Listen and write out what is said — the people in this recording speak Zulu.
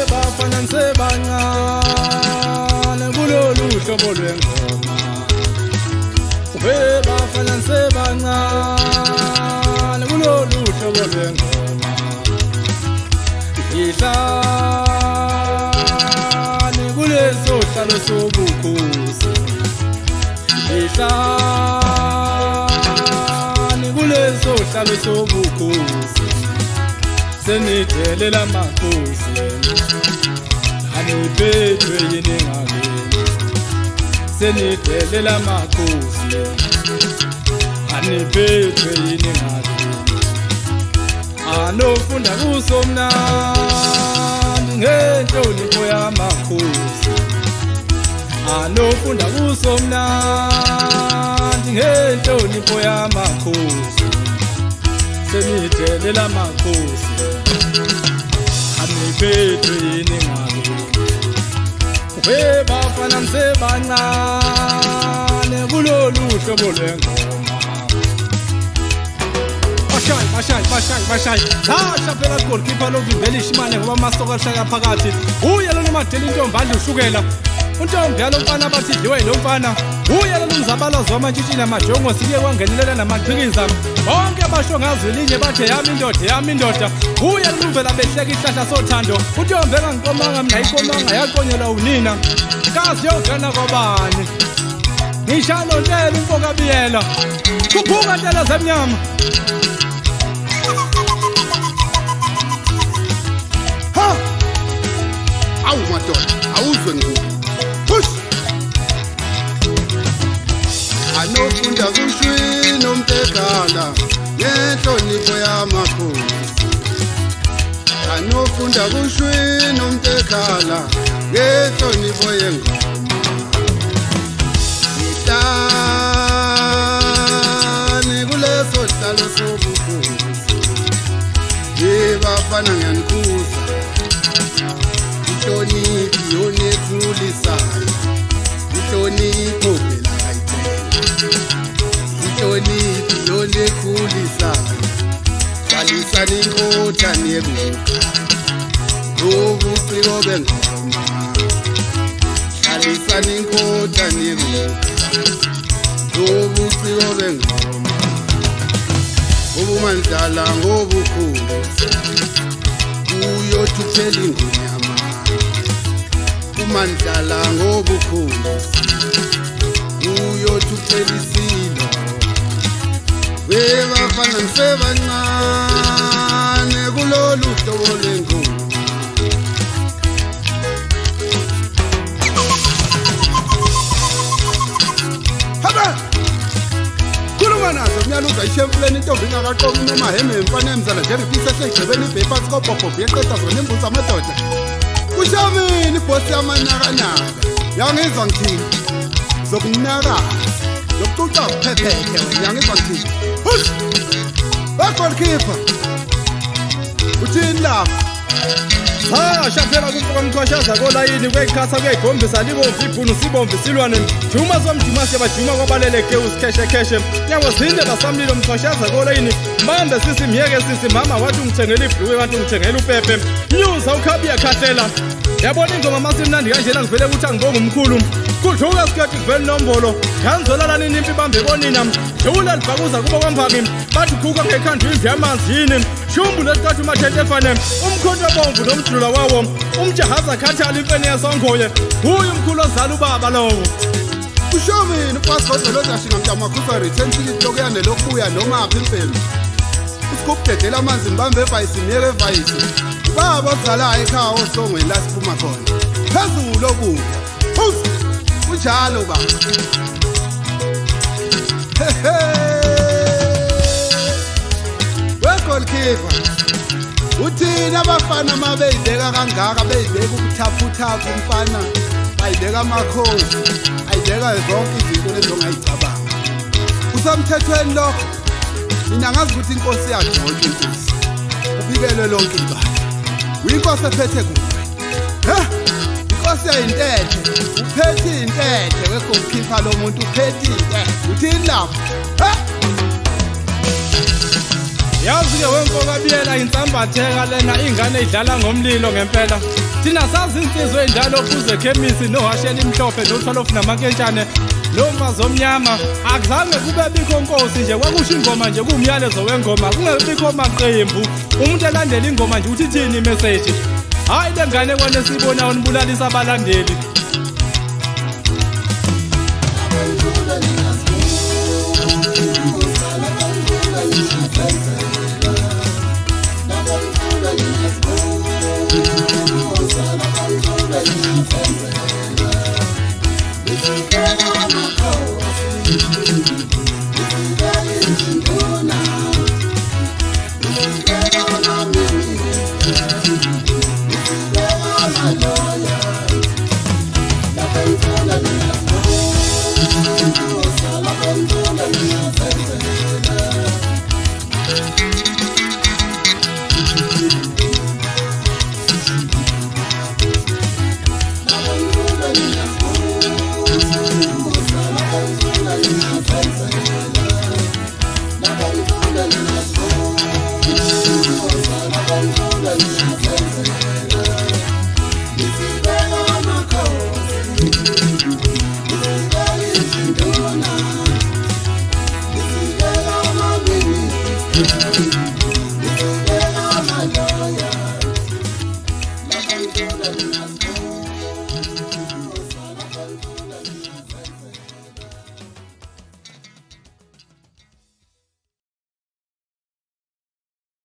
Bafana nsebancane kulolu hlobo lwengoma. Bafana nsebancane kulolu hlobo lwengoma. Ihlani kuleso hlalo sobukhosi. Ihlani kuleso hlalo sobukhosi. Senitelela makhosi anibhedwe yini ngakini. Senitelela makhosi anibhedwe yini ngakini. Anofunda kuso mnandi ngenhlonipho yamakhosi. Anofunda kuso mnandi ngenhlonipho yamakhosi. Senitelela makhosi anibhedwe yini ngakini. Bafana nsebancane kulolu hlobo lwengoma. Bashayi zasha phela goalkeeper lokuvimbela ishimane ngoba masoka ashaya phakathi. Uye lo nomadela intombi adla ushukela. Untombi yalo mfana bathi idliwe lo mfana. Uye lo mzabalazo wamantshitshi namajongo siye kwangenelela namaqhikiza. Bonke basho ngazo linye bathe yami indoda. Uye lo mvela behleka isihlahla sothando. Untombi engangikomanga mina ikomanga yaqonyelwa unina. Kazi yogana kwabani. Ngishalo ntela umfoka biyela. Kuphuka ntela zemnyama. Awu madoda, awuzwe ngoku. Push! Anofunda kushwini nomtekala ngenhlonipho yamakhosi. Anofunda kushwini nomtekala ngenhlonipho yengoma. Ihlani kuleso hlalo sobukhosi. Bafana ngiyanikhuza. Ihlonipho yonekhulisayo. Ihlonipho phela ayithela. Ihlonipho yonekhulisayo. Hlalisa inkotha nebuka. Lobuciko bengoma. Hlalisa inkotha nebuka. Lobuciko bengoma. Ubumandlala ngobukhosi. Uyothuthela ingonyama. Umandlala ngobukhosi. Uyothuthela isilo. Bafana nsebancane kulolu hlobo lwengoma. Haba! Khuluma nazo mnyaluza ishemfuleni intombi ingakaqomi noma heme emfana emzala njengepisa esegcebeni ibhephansi kobhobhobho yeqeda zona imbuzi amadoda. Kushamini ibhosi yamanakanaka. Yangizwa ngithini? Zokunakaza. Zokuquqa uphephethe wena yangizwa ngithini? Hush! Goalkeeper. Uthini lapha? Shaphela kumfoka mthwashaza kolayini kwekhasa kuyayikhombisa libomvu ibhunu sibomvu silwane. Juma somjuma siyabajuma kwabaleleke usikheshe. Nyawo zinde basamlilo mthwashaza kolayini. Mbambe sisi myeke sisi mama wathi ungithengela ibhluwe wathi ungithengela upepe. Nyuza ukhabi yakhahlela. Yabona ingoma masimnandi kanjena ngivele ukuthi angibonga umkhulu. Kudluka sikhathi kuvela nombolo. Ngizolala nini impi bambe konina. Jula libhakuza kubo kwamphaki. Bathi khuka ngekhanda imvi yamanzi yini. Shumbu lesithathu mathente efane. Umkhonto bomvu nomjula wawo. Umjahaza khathala imfene yasongoye. Uyu umkhulu ozala ubaba lowo. Kushamini upassport lozashinga mntamakhuza return ticket lokuyane lokubuya noma aphi impela. Usikubhedela amanzi mbambe evayisi miyeke evayisi. Baba ozalayo ekhaya osongweni la siphuma khona. Phezulu okuya. Phuzi! Kunjalo baba. Goalkeeper. Uthina abafana mabeyibeka kangaka beyibeka ukuthapha umfana. Bayibeka amakhosi. Ayibeka zonke izinto lezongayicabanga. Usamthethweni lokho. Mina ngazi ukuthi inkosi yagcola inkosi. Ubikele lonke ibala. Uyinkosi ephethe kuwe. Inkosi yayintethe. Uphethe intethe wegoalkeeper lo muntu uphethe intethe. Uthini lapho? Yazi ke wenkoka biyela insambatheka lena ingane idlala ngomlilo ngempela. Thina sazi insizwe endalo kuze ekhemisi nohashela imhlophe notholofu namakentshane lomfazi omnyama akuzange kube bikho nkosi nje kwakusho ingoma nje kumyalezo wengoma kungabikho maqembu umuntu elandela ingoma nje uthi thini message hayi lengane kwane sibona unibulalisa abalandeli. This is